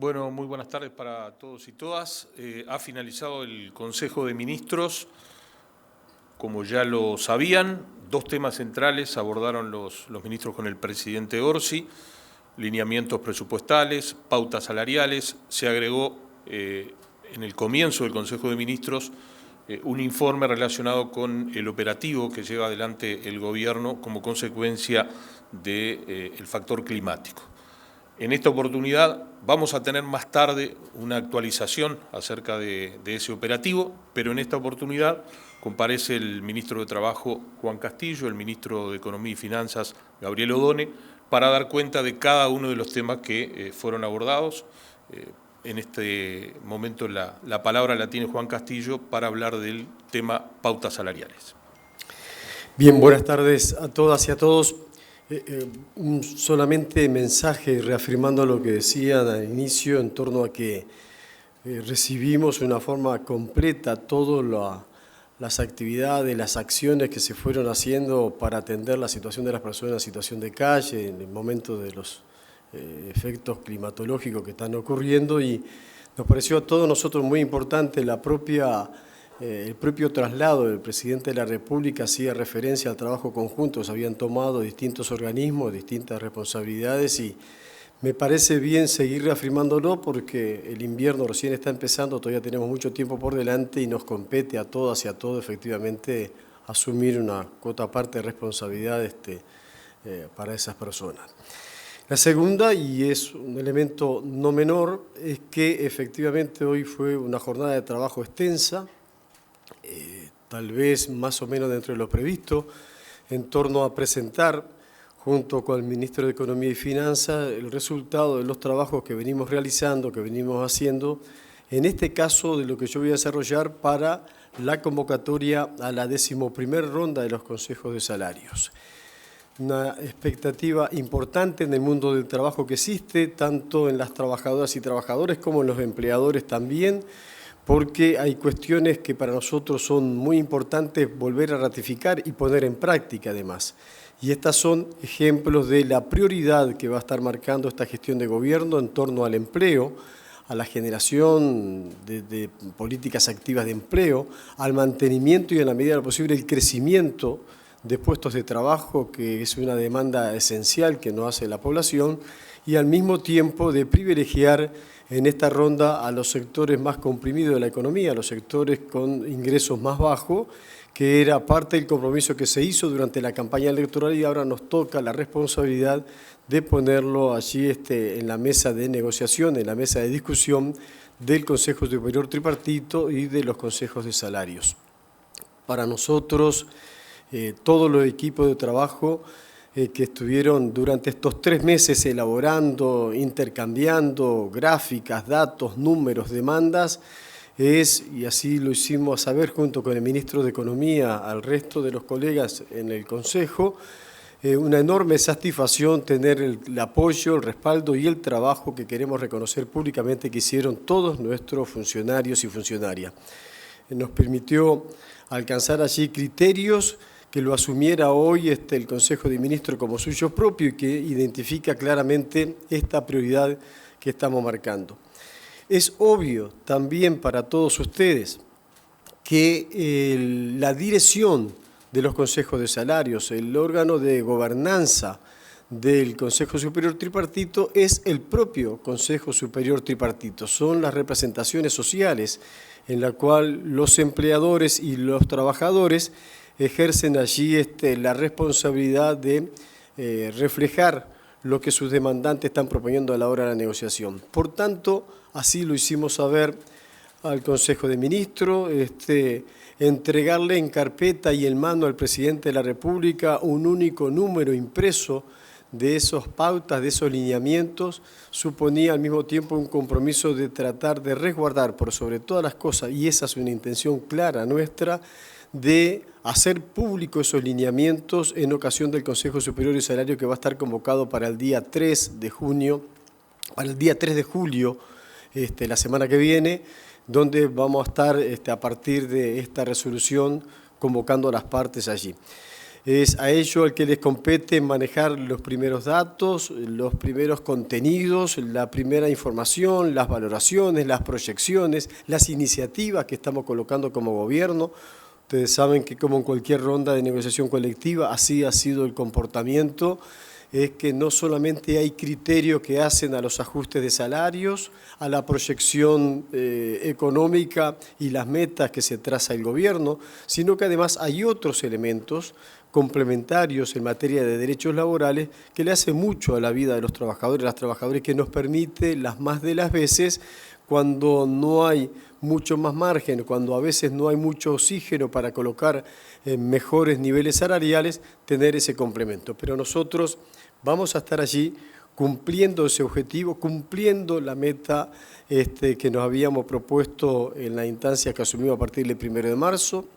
Bueno, muy buenas tardes para todos y todas. Ha finalizado el Consejo de Ministros. Como ya lo sabían, dos temas centrales abordaron los ministros con el presidente Orsi: lineamientos presupuestales, pautas salariales. Se agregó en el comienzo del Consejo de Ministros un informe relacionado con el operativo que lleva adelante el Gobierno como consecuencia del factor climático. En esta oportunidad vamos a tener más tarde una actualización acerca de ese operativo, pero en esta oportunidad comparece el ministro de Trabajo, Juan Castillo, el ministro de Economía y Finanzas, Gabriel Odone, para dar cuenta de cada uno de los temas que fueron abordados. En este momento la palabra la tiene Juan Castillo para hablar del tema pautas salariales. Bien, buenas tardes a todas y a todos. Un solamente mensaje reafirmando lo que decía al inicio en torno a que recibimos de una forma completa todas las actividades, las acciones que se fueron haciendo para atender la situación de las personas en situación de calle, en el momento de los efectos climatológicos que están ocurriendo, y nos pareció a todos nosotros muy importante el propio traslado del presidente de la República. Hacía referencia al trabajo conjunto que se habían tomado distintos organismos, distintas responsabilidades, y me parece bien seguir reafirmándolo porque el invierno recién está empezando, todavía tenemos mucho tiempo por delante y nos compete a todas y a todos efectivamente asumir una cuota parte de responsabilidad para esas personas. La segunda, y es un elemento no menor, es que efectivamente hoy fue una jornada de trabajo extensa, tal vez más o menos dentro de lo previsto, en torno a presentar, junto con el Ministro de Economía y Finanzas, el resultado de los trabajos que venimos realizando, que venimos haciendo, en este caso de lo que yo voy a desarrollar para la convocatoria a la 11ª ronda de los consejos de salarios. Una expectativa importante en el mundo del trabajo que existe, tanto en las trabajadoras y trabajadores como en los empleadores también, porque hay cuestiones que para nosotros son muy importantes volver a ratificar y poner en práctica además. Y estas son ejemplos de la prioridad que va a estar marcando esta gestión de gobierno en torno al empleo, a la generación de políticas activas de empleo, al mantenimiento y en la medida de lo posible el crecimiento de puestos de trabajo, que es una demanda esencial que nos hace la población, y al mismo tiempo de privilegiar en esta ronda a los sectores más comprimidos de la economía, a los sectores con ingresos más bajos, que era parte del compromiso que se hizo durante la campaña electoral, y ahora nos toca la responsabilidad de ponerlo allí en la mesa de negociación, en la mesa de discusión del Consejo Superior Tripartito y de los consejos de salarios. Para nosotros, todos los equipos de trabajo que estuvieron durante estos 3 meses elaborando, intercambiando gráficas, datos, números, demandas, y así lo hicimos saber junto con el Ministro de Economía al resto de los colegas en el Consejo, una enorme satisfacción tener el apoyo, el respaldo y el trabajo que queremos reconocer públicamente que hicieron todos nuestros funcionarios y funcionarias. Nos permitió alcanzar allí criterios que lo asumiera hoy el Consejo de Ministros como suyo propio y que identifica claramente esta prioridad que estamos marcando. Es obvio también para todos ustedes que la dirección de los consejos de salarios, el órgano de gobernanza del Consejo Superior Tripartito es el propio Consejo Superior Tripartito, son las representaciones sociales en la cual los empleadores y los trabajadores ejercen allí la responsabilidad de reflejar lo que sus demandantes están proponiendo a la hora de la negociación. Por tanto, así lo hicimos saber al Consejo de Ministros, entregarle en carpeta y en mano al Presidente de la República un único número impreso de esas pautas, de esos lineamientos, suponía al mismo tiempo un compromiso de tratar de resguardar por sobre todas las cosas, y esa es una intención clara nuestra, de hacer público esos lineamientos en ocasión del Consejo Superior de Salario que va a estar convocado para el día 3 de junio, para el día 3 de julio, la semana que viene, donde vamos a estar a partir de esta resolución convocando a las partes allí. Es a ellos al que les compete manejar los primeros datos, los primeros contenidos, la primera información, las valoraciones, las proyecciones, las iniciativas que estamos colocando como gobierno. Ustedes saben que como en cualquier ronda de negociación colectiva, así ha sido el comportamiento, es que no solamente hay criterios que hacen a los ajustes de salarios, a la proyección económica y las metas que se traza el gobierno, sino que además hay otros elementos complementarios en materia de derechos laborales que le hace mucho a la vida de los trabajadores y las trabajadoras, que nos permite las más de las veces, cuando no hay mucho más margen, cuando a veces no hay mucho oxígeno para colocar mejores niveles salariales, tener ese complemento. Pero nosotros vamos a estar allí cumpliendo ese objetivo, cumpliendo la meta que nos habíamos propuesto en la instancia que asumimos a partir del 1 de marzo,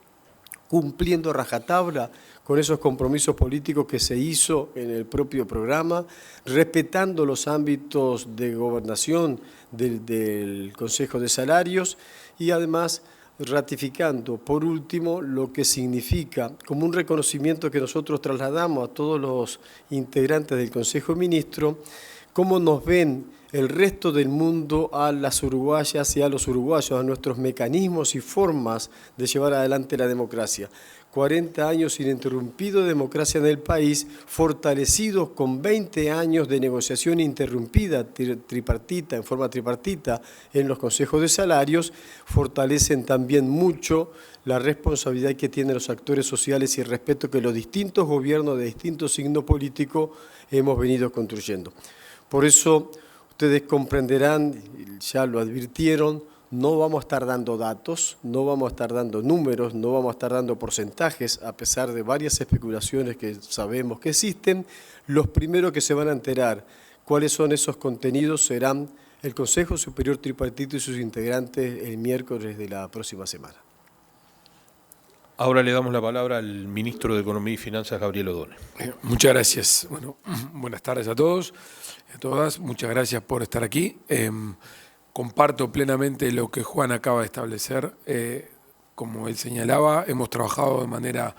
cumpliendo rajatabla con esos compromisos políticos que se hizo en el propio programa, respetando los ámbitos de gobernación del Consejo de Salarios y además ratificando, por último, lo que significa como un reconocimiento que nosotros trasladamos a todos los integrantes del Consejo de Ministros, cómo nos ven el resto del mundo a las uruguayas y a los uruguayos, a nuestros mecanismos y formas de llevar adelante la democracia. 40 años ininterrumpido de democracia en el país, fortalecidos con 20 años de negociación interrumpida, tripartita, en forma tripartita, en los consejos de salarios, fortalecen también mucho la responsabilidad que tienen los actores sociales y el respeto que los distintos gobiernos de distintos signos políticos hemos venido construyendo. Por eso, ustedes comprenderán, ya lo advirtieron, no vamos a estar dando datos, no vamos a estar dando números, no vamos a estar dando porcentajes, a pesar de varias especulaciones que sabemos que existen. Los primeros que se van a enterar cuáles son esos contenidos serán el Consejo Superior Tripartito y sus integrantes el miércoles de la próxima semana. Ahora le damos la palabra al ministro de Economía y Finanzas, Gabriel Odone. Muchas gracias. Bueno, buenas tardes a todos y a todas. Muchas gracias por estar aquí. Comparto plenamente lo que Juan acaba de establecer. Como él señalaba, hemos trabajado de manera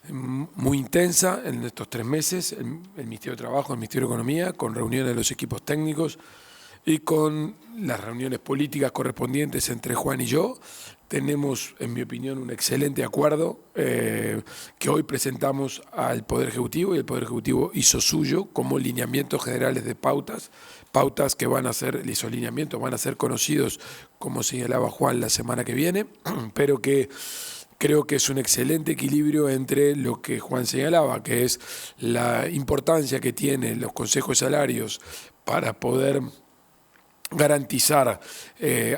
muy intensa en estos 3 meses, el Ministerio de Trabajo, el Ministerio de Economía, con reuniones de los equipos técnicos y con las reuniones políticas correspondientes entre Juan y yo. Tenemos, en mi opinión, un excelente acuerdo que hoy presentamos al Poder Ejecutivo, y el Poder Ejecutivo hizo suyo como lineamientos generales de pautas que van a ser, esos lineamientos van a ser conocidos, como señalaba Juan, la semana que viene, pero que creo que es un excelente equilibrio entre lo que Juan señalaba, que es la importancia que tienen los consejos de salarios para poder garantizar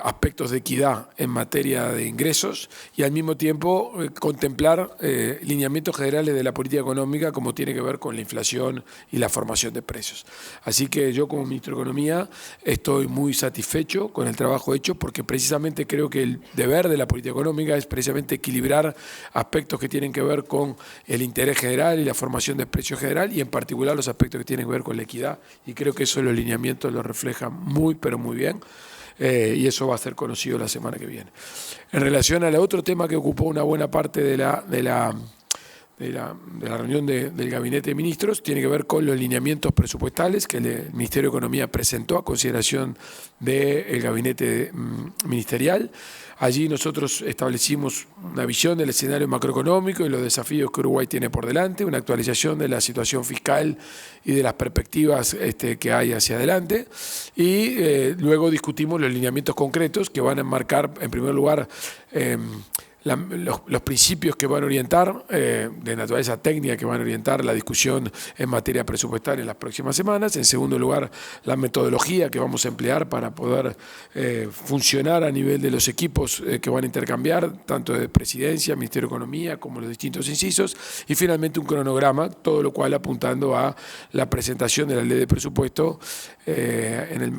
aspectos de equidad en materia de ingresos y al mismo tiempo contemplar lineamientos generales de la política económica como tiene que ver con la inflación y la formación de precios. Así que yo como ministro de Economía estoy muy satisfecho con el trabajo hecho porque precisamente creo que el deber de la política económica es precisamente equilibrar aspectos que tienen que ver con el interés general y la formación de precios general y en particular los aspectos que tienen que ver con la equidad y creo que eso los lineamientos lo reflejan pero muy bien, y eso va a ser conocido la semana que viene. En relación al otro tema que ocupó una buena parte de la reunión del Gabinete de Ministros, tiene que ver con los lineamientos presupuestales que el Ministerio de Economía presentó a consideración del Gabinete Ministerial. Allí nosotros establecimos una visión del escenario macroeconómico y los desafíos que Uruguay tiene por delante, una actualización de la situación fiscal y de las perspectivas que hay hacia adelante y luego discutimos los lineamientos concretos que van a enmarcar, en primer lugar, los principios que van a orientar, de naturaleza técnica, que van a orientar la discusión en materia presupuestaria en las próximas semanas. En segundo lugar, la metodología que vamos a emplear para poder funcionar a nivel de los equipos que van a intercambiar, tanto de Presidencia, Ministerio de Economía, como los distintos incisos. Y finalmente un cronograma, todo lo cual apuntando a la presentación de la ley de presupuesto, de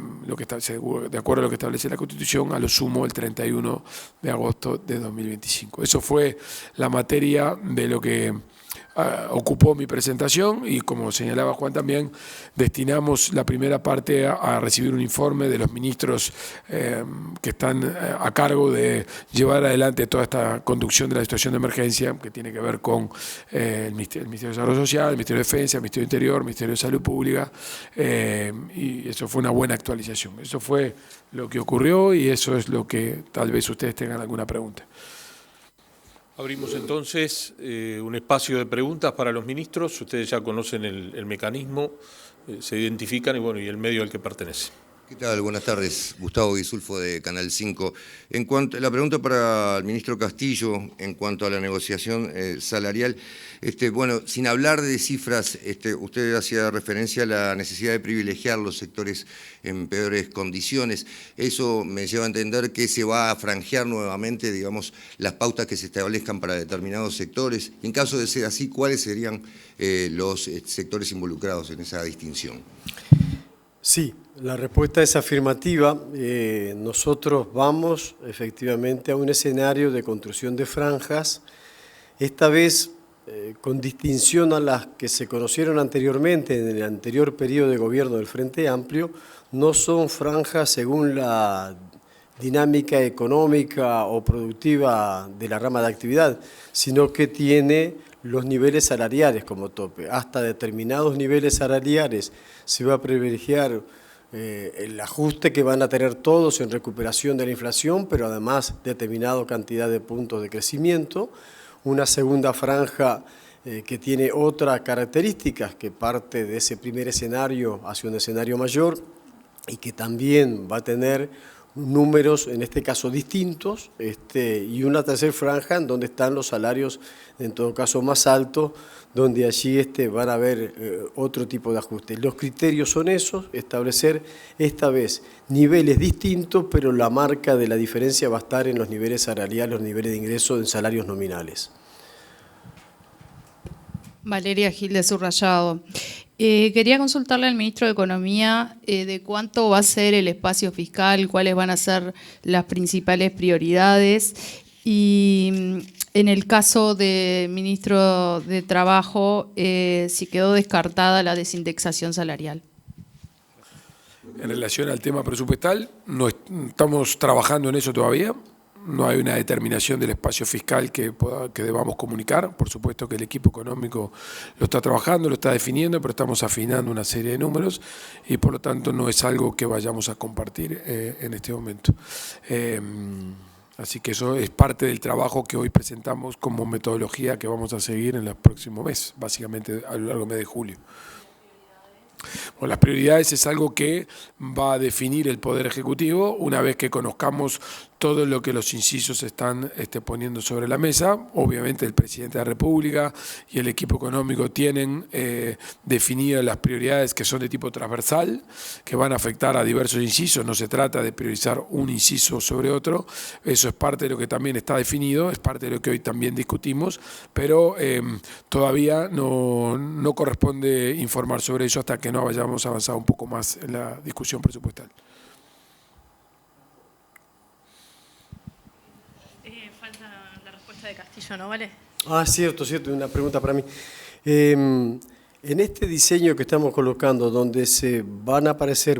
acuerdo a lo que establece la Constitución, a lo sumo el 31 de agosto de 2025. 2025. Eso fue la materia de lo que ocupó mi presentación y, como señalaba Juan también, destinamos la primera parte a recibir un informe de los ministros que están a cargo de llevar adelante toda esta conducción de la situación de emergencia, que tiene que ver con el Ministerio de Desarrollo Social, el Ministerio de Defensa, el Ministerio de Interior, el Ministerio de Salud Pública, y eso fue una buena actualización. Eso fue lo que ocurrió y eso es lo que tal vez ustedes tengan alguna pregunta. Abrimos entonces un espacio de preguntas para los ministros. Ustedes ya conocen el mecanismo, se identifican y el medio al que pertenece. ¿Qué tal? Buenas tardes. Gustavo Guisulfo de Canal 5. En cuanto la pregunta para el ministro Castillo en cuanto a la negociación salarial, sin hablar de cifras, usted hacía referencia a la necesidad de privilegiar los sectores en peores condiciones. Eso me lleva a entender que se va a franjear nuevamente, digamos, las pautas que se establezcan para determinados sectores. En caso de ser así, ¿cuáles serían los sectores involucrados en esa distinción? Sí, la respuesta es afirmativa. Nosotros vamos efectivamente a un escenario de construcción de franjas, esta vez con distinción a las que se conocieron anteriormente en el anterior periodo de gobierno del Frente Amplio. No son franjas según la dinámica económica o productiva de la rama de actividad, sino que tiene los niveles salariales como tope. Hasta determinados niveles salariales se va a privilegiar el ajuste que van a tener todos en recuperación de la inflación, pero además determinada cantidad de puntos de crecimiento. Una segunda franja que tiene otras características, que parte de ese primer escenario hacia un escenario mayor y que también va a tener números, en este caso distintos, y una tercera franja en donde están los salarios, en todo caso más altos, donde allí van a haber otro tipo de ajustes. Los criterios son esos, establecer esta vez niveles distintos, pero la marca de la diferencia va a estar en los niveles salariales, los niveles de ingreso en salarios nominales. Valeria Gil de Subrayado. Quería consultarle al ministro de Economía de cuánto va a ser el espacio fiscal, cuáles van a ser las principales prioridades y en el caso del ministro de Trabajo, si quedó descartada la desindexación salarial. En relación al tema presupuestal, no estamos trabajando en eso todavía. No hay una determinación del espacio fiscal que debamos comunicar. Por supuesto que el equipo económico lo está trabajando, lo está definiendo, pero estamos afinando una serie de números y por lo tanto no es algo que vayamos a compartir en este momento. Así que eso es parte del trabajo que hoy presentamos como metodología que vamos a seguir en el próximo mes, básicamente a lo largo del mes de julio. Bueno, las prioridades es algo que va a definir el Poder Ejecutivo una vez que conozcamos todo lo que los incisos están poniendo sobre la mesa. Obviamente el presidente de la República y el equipo económico tienen definidas las prioridades que son de tipo transversal, que van a afectar a diversos incisos. No se trata de priorizar un inciso sobre otro. Eso es parte de lo que también está definido, es parte de lo que hoy también discutimos, pero todavía no corresponde informar sobre eso hasta que no hayamos avanzado un poco más en la discusión presupuestal. Falta la respuesta de Castillo, ¿no vale? Cierto, una pregunta para mí. En este diseño que estamos colocando, donde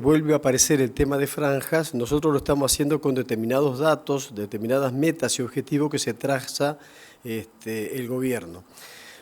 vuelve a aparecer el tema de franjas, nosotros lo estamos haciendo con determinados datos, determinadas metas y objetivos que se traza el gobierno.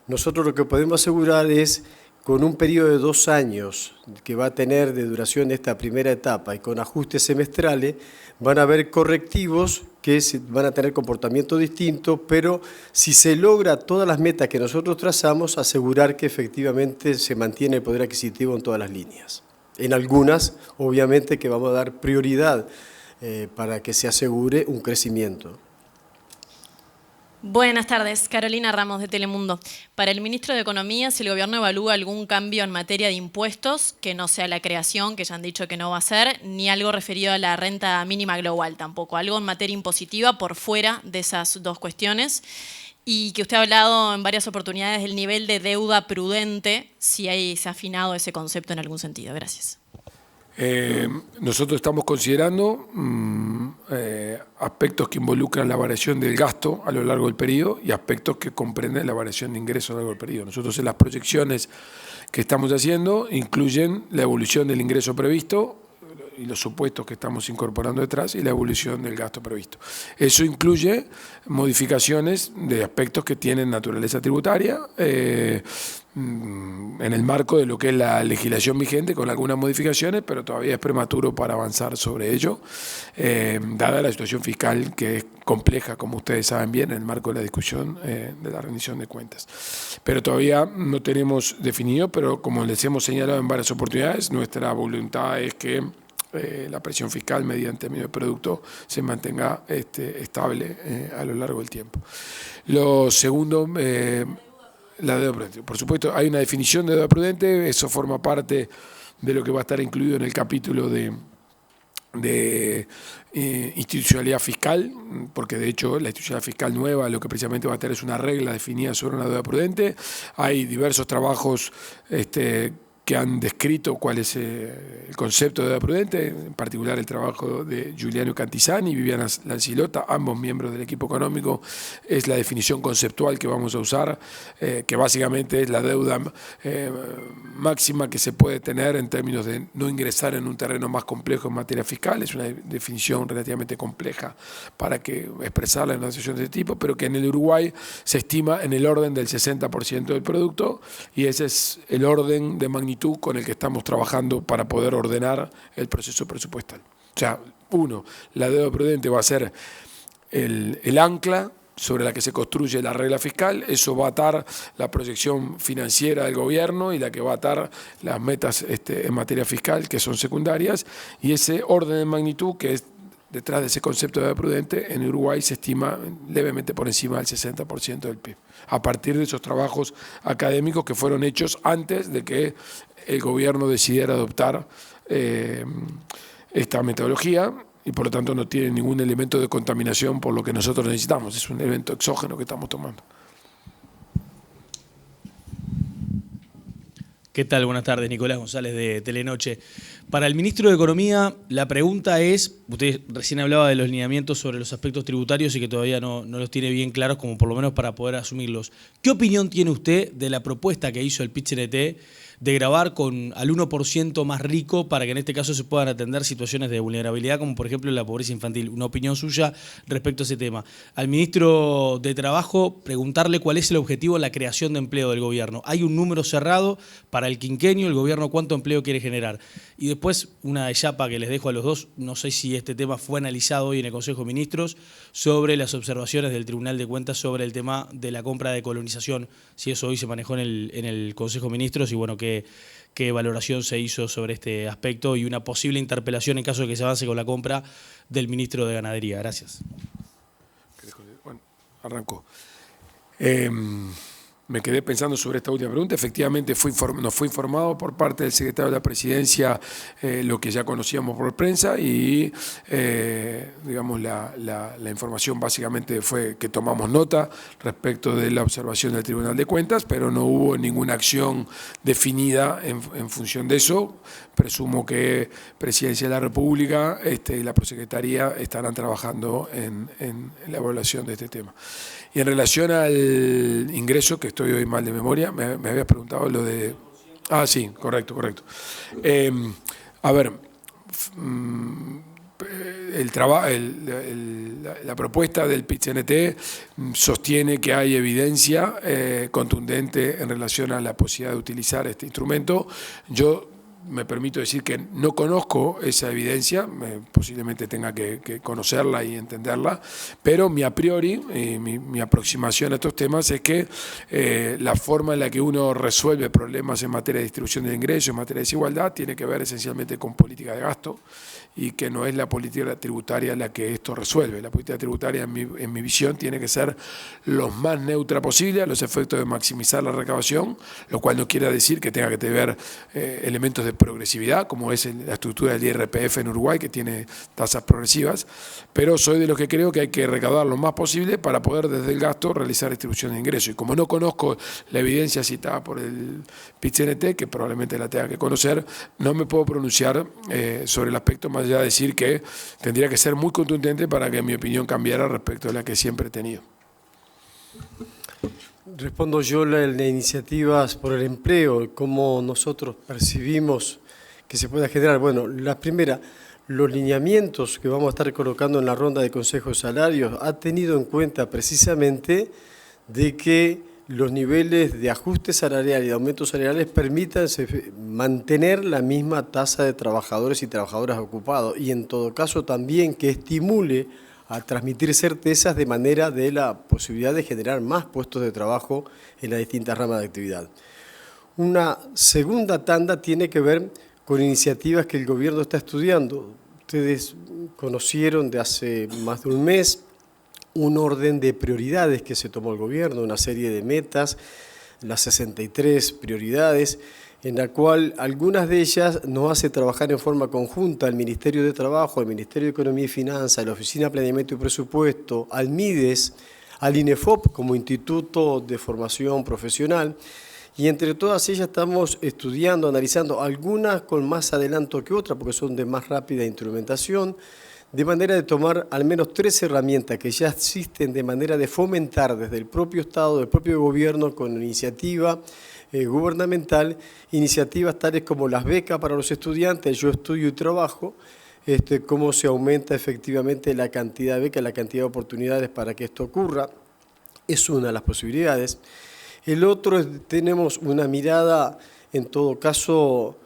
Nosotros lo que podemos asegurar es, con un periodo de 2 años que va a tener de duración esta primera etapa y con ajustes semestrales, van a haber correctivos que van a tener comportamiento distinto, pero si se logra todas las metas que nosotros trazamos, asegurar que efectivamente se mantiene el poder adquisitivo en todas las líneas. En algunas, obviamente, que vamos a dar prioridad para que se asegure un crecimiento. Buenas tardes, Carolina Ramos de Telemundo. Para el ministro de Economía, si el gobierno evalúa algún cambio en materia de impuestos, que no sea la creación, que ya han dicho que no va a ser, ni algo referido a la renta mínima global tampoco, algo en materia impositiva por fuera de esas dos cuestiones, y que usted ha hablado en varias oportunidades del nivel de deuda prudente, si se ha afinado ese concepto en algún sentido. Gracias. Nosotros estamos considerando aspectos que involucran la variación del gasto a lo largo del periodo y aspectos que comprenden la variación de ingresos a lo largo del periodo. Nosotros en las proyecciones que estamos haciendo incluyen la evolución del ingreso previsto y los supuestos que estamos incorporando detrás y la evolución del gasto previsto. Eso incluye modificaciones de aspectos que tienen naturaleza tributaria en el marco de lo que es la legislación vigente, con algunas modificaciones, pero todavía es prematuro para avanzar sobre ello, dada la situación fiscal que es compleja, como ustedes saben bien, en el marco de la discusión de la rendición de cuentas. Pero todavía no tenemos definido, pero como les hemos señalado en varias oportunidades, nuestra voluntad es que la presión fiscal mediante medio de producto se mantenga estable a lo largo del tiempo. Lo segundo, la deuda prudente. Por supuesto, hay una definición de deuda prudente, eso forma parte de lo que va a estar incluido en el capítulo de institucionalidad fiscal, porque de hecho la institucionalidad fiscal nueva lo que precisamente va a tener es una regla definida sobre una deuda prudente. Hay diversos trabajos que han descrito cuál es el concepto de deuda prudente, en particular el trabajo de Giuliano Cantizani y Viviana Lancilota, ambos miembros del equipo económico. Es la definición conceptual que vamos a usar, que básicamente es la deuda máxima que se puede tener en términos de no ingresar en un terreno más complejo en materia fiscal. Es una definición relativamente compleja para expresarla en una situación de este tipo, pero que en el Uruguay se estima en el orden del 60% del producto, y ese es el orden de magnitud con el que estamos trabajando para poder ordenar el proceso presupuestal. O sea, la deuda prudente va a ser el ancla sobre la que se construye la regla fiscal. Eso va a atar la proyección financiera del gobierno y la que va a atar las metas en materia fiscal, que son secundarias, y ese orden de magnitud que es detrás de ese concepto de deuda prudente, en Uruguay se estima levemente por encima del 60% del PIB, a partir de esos trabajos académicos que fueron hechos antes de que el gobierno decidiera adoptar esta metodología, y por lo tanto no tiene ningún elemento de contaminación por lo que nosotros necesitamos. Es un evento exógeno que estamos tomando. ¿Qué tal? Buenas tardes, Nicolás González de Telenoche. Para el ministro de Economía, la pregunta es, usted recién hablaba de los lineamientos sobre los aspectos tributarios y que todavía no los tiene bien claros, como por lo menos para poder asumirlos. ¿Qué opinión tiene usted de la propuesta que hizo el PIT-CNT de gravar al 1% más rico para que en este caso se puedan atender situaciones de vulnerabilidad, como por ejemplo la pobreza infantil? Una opinión suya respecto a ese tema. Al ministro de Trabajo, preguntarle cuál es el objetivo de la creación de empleo del gobierno. ¿Hay un número cerrado para el quinquenio? ¿El gobierno cuánto empleo quiere generar? Y después, una chapa que les dejo a los dos, no sé si este tema fue analizado hoy en el Consejo de Ministros, sobre las observaciones del Tribunal de Cuentas sobre el tema de la compra de colonización, si eso hoy se manejó en el Consejo de Ministros, y bueno, qué valoración se hizo sobre este aspecto y una posible interpelación en caso de que se avance con la compra del ministro de Ganadería. Gracias. Bueno, arrancó. Me quedé pensando sobre esta última pregunta. Efectivamente nos fue informado por parte del secretario de la Presidencia lo que ya conocíamos por prensa, y digamos la información básicamente fue que tomamos nota respecto de la observación del Tribunal de Cuentas, pero no hubo ninguna acción definida en función de eso. Presumo que Presidencia de la República y la Prosecretaría estarán trabajando en la evaluación de este tema. Y en relación al ingreso, que estoy hoy mal de memoria, me habías preguntado lo de... Ah, sí, correcto. A ver, la propuesta del PIT-CNT sostiene que hay evidencia contundente en relación a la posibilidad de utilizar este instrumento. Yo me permito decir que no conozco esa evidencia, posiblemente tenga que conocerla y entenderla, pero mi a priori, mi aproximación a estos temas es que la forma en la que uno resuelve problemas en materia de distribución de ingresos, en materia de desigualdad, tiene que ver esencialmente con política de gasto, y que no es la política tributaria la que esto resuelve. La política tributaria, en mi visión, tiene que ser lo más neutra posible a los efectos de maximizar la recaudación, lo cual no quiere decir que tenga que tener elementos de progresividad, como es la estructura del IRPF en Uruguay, que tiene tasas progresivas, pero soy de los que creo que hay que recaudar lo más posible para poder desde el gasto realizar distribución de ingresos. Y como no conozco la evidencia citada por el PIT-CNT, que probablemente la tenga que conocer, no me puedo pronunciar sobre el aspecto, más allá de decir que tendría que ser muy contundente para que mi opinión cambiara respecto a la que siempre he tenido. Respondo yo las iniciativas por el empleo, cómo nosotros percibimos que se pueda generar. Bueno, la primera, los lineamientos que vamos a estar colocando en la ronda de Consejo de Salarios ha tenido en cuenta precisamente de que los niveles de ajuste salarial y de aumentos salariales permitan mantener la misma tasa de trabajadores y trabajadoras ocupados y en todo caso también que estimule a transmitir certezas de manera de la posibilidad de generar más puestos de trabajo en las distintas ramas de actividad. Una segunda tanda tiene que ver con iniciativas que el gobierno está estudiando. Ustedes conocieron de hace más de un mes un orden de prioridades que se tomó el gobierno, una serie de metas, las 63 prioridades, en la cual algunas de ellas nos hace trabajar en forma conjunta al Ministerio de Trabajo, al Ministerio de Economía y Finanzas, a la Oficina de Planeamiento y Presupuesto, al MIDES, al INEFOP como Instituto de Formación Profesional, y entre todas ellas estamos estudiando, analizando, algunas con más adelanto que otras, porque son de más rápida instrumentación, de manera de tomar al menos 3 herramientas que ya existen de manera de fomentar desde el propio Estado, del propio gobierno, con iniciativa gubernamental, iniciativas tales como las becas para los estudiantes, Yo Estudio y Trabajo, cómo se aumenta efectivamente la cantidad de becas, la cantidad de oportunidades para que esto ocurra, es una de las posibilidades. El otro es, tenemos una mirada, en todo caso,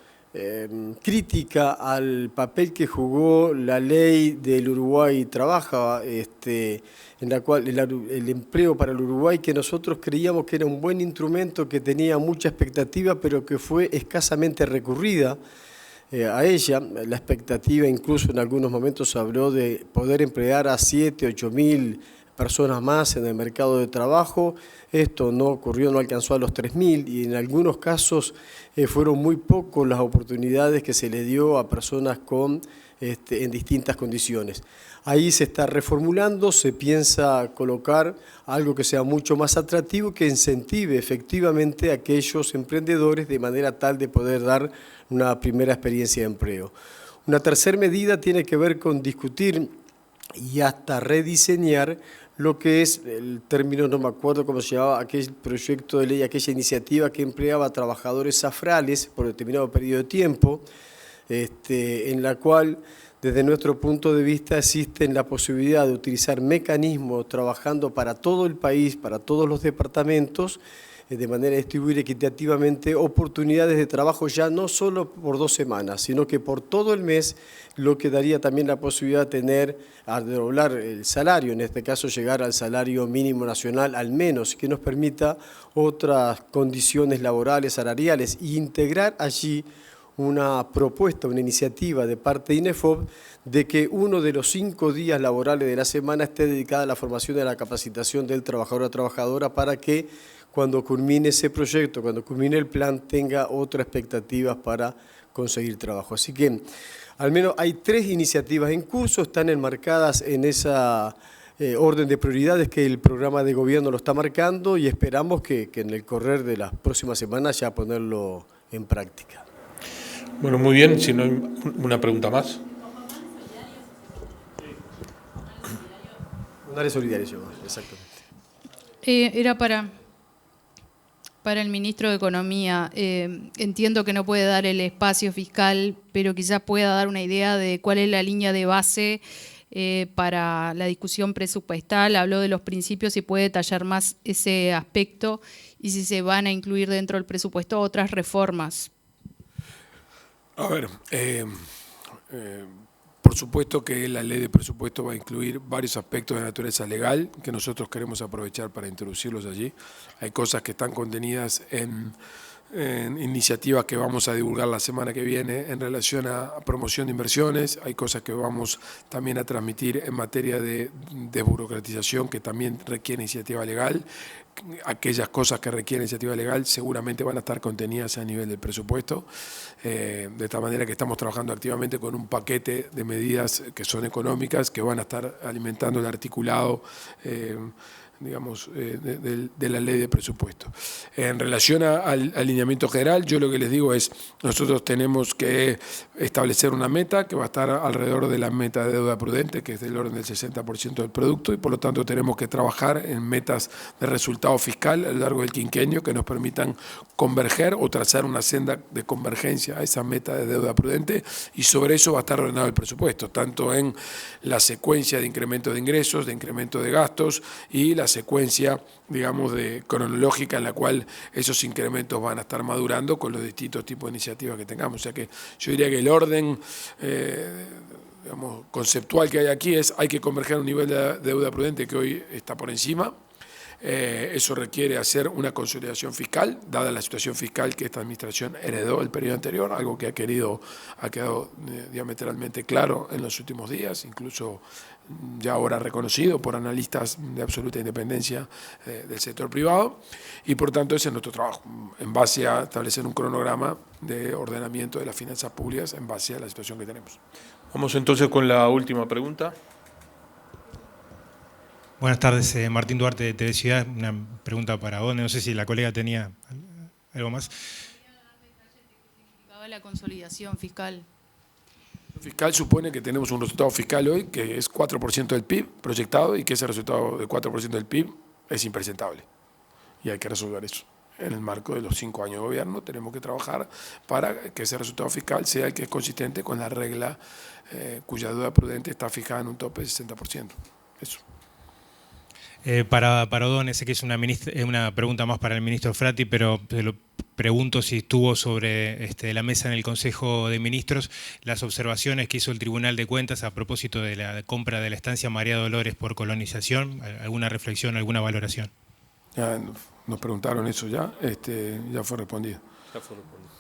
crítica al papel que jugó la ley del Uruguay Trabaja, en la cual el empleo para el Uruguay, que nosotros creíamos que era un buen instrumento, que tenía mucha expectativa, pero que fue escasamente recurrida a ella. La expectativa incluso en algunos momentos habló de poder emplear a 7, 8 mil personas más en el mercado de trabajo. Esto no ocurrió, no alcanzó a los 3.000 y en algunos casos fueron muy pocos las oportunidades que se le dio a personas en distintas condiciones. Ahí se está reformulando, se piensa colocar algo que sea mucho más atractivo, que incentive efectivamente a aquellos emprendedores de manera tal de poder dar una primera experiencia de empleo. Una tercera medida tiene que ver con discutir y hasta rediseñar lo que es el término, no me acuerdo cómo se llamaba, aquel proyecto de ley, aquella iniciativa que empleaba a trabajadores afrales por determinado periodo de tiempo, en la cual desde nuestro punto de vista existe la posibilidad de utilizar mecanismos trabajando para todo el país, para todos los departamentos, de manera de distribuir equitativamente oportunidades de trabajo ya no solo por 2 semanas, sino que por todo el mes, lo que daría también la posibilidad de tener, a doblar el salario, en este caso llegar al salario mínimo nacional al menos, que nos permita otras condiciones laborales, salariales, e integrar allí una propuesta, una iniciativa de parte de INEFOP de que uno de los 5 días laborales de la semana esté dedicada a la formación y a la capacitación del trabajador o trabajadora para que cuando culmine ese proyecto, cuando culmine el plan, tenga otras expectativas para conseguir trabajo. Así que al menos hay 3 iniciativas en curso, están enmarcadas en esa orden de prioridades que el programa de gobierno lo está marcando y esperamos que en el correr de las próximas semanas ya ponerlo en práctica. Bueno, muy bien. Si no hay una pregunta más. Un área solidaria, exactamente. Era para el ministro de Economía. Entiendo que no puede dar el espacio fiscal, pero quizás pueda dar una idea de cuál es la línea de base para la discusión presupuestal. Habló de los principios y puede detallar más ese aspecto y si se van a incluir dentro del presupuesto otras reformas. A ver, por supuesto que la ley de presupuesto va a incluir varios aspectos de naturaleza legal que nosotros queremos aprovechar para introducirlos allí. Hay cosas que están contenidas en iniciativas que vamos a divulgar la semana que viene en relación a promoción de inversiones. Hay cosas que vamos también a transmitir en materia de desburocratización que también requiere iniciativa legal. Aquellas cosas que requieren iniciativa legal seguramente van a estar contenidas a nivel del presupuesto, de tal manera que estamos trabajando activamente con un paquete de medidas que son económicas, que van a estar alimentando el articulado digamos, de la ley de presupuesto. En relación al alineamiento general, yo lo que les digo es, nosotros tenemos que establecer una meta que va a estar alrededor de la meta de deuda prudente, que es del orden del 60% del producto, y por lo tanto tenemos que trabajar en metas de resultado fiscal a lo largo del quinquenio que nos permitan converger o trazar una senda de convergencia a esa meta de deuda prudente, y sobre eso va a estar ordenado el presupuesto, tanto en la secuencia de incremento de ingresos, de incremento de gastos y la secuencia, digamos, cronológica en la cual esos incrementos van a estar madurando con los distintos tipos de iniciativas que tengamos. O sea que yo diría que el orden digamos, conceptual que hay aquí es: hay que converger a un nivel de deuda prudente que hoy está por encima. Eso requiere hacer una consolidación fiscal, dada la situación fiscal que esta administración heredó del periodo anterior, algo que ha quedado diametralmente claro en los últimos días, incluso ya ahora reconocido por analistas de absoluta independencia del sector privado, y por tanto ese es nuestro trabajo, en base a establecer un cronograma de ordenamiento de las finanzas públicas en base a la situación que tenemos. Vamos entonces con la última pregunta. Buenas tardes, Martín Duarte de TV Ciudad. Una pregunta para Odone, no sé si la colega tenía algo más. La consolidación fiscal. Fiscal supone que tenemos un resultado fiscal hoy que es 4% del PIB proyectado, y que ese resultado de 4% del PIB es impresentable. Y hay que resolver eso. En el marco de los 5 años de gobierno tenemos que trabajar para que ese resultado fiscal sea el que es consistente con la regla cuya deuda prudente está fijada en un tope de 60%. Eso. Para Odone, sé que es una pregunta más para el ministro Frati, pero te lo pregunto si estuvo sobre la mesa en el Consejo de Ministros las observaciones que hizo el Tribunal de Cuentas a propósito de la compra de la estancia María Dolores por colonización. ¿Alguna reflexión, alguna valoración? Ya nos preguntaron eso ya, ya fue respondido. Ya fue respondido.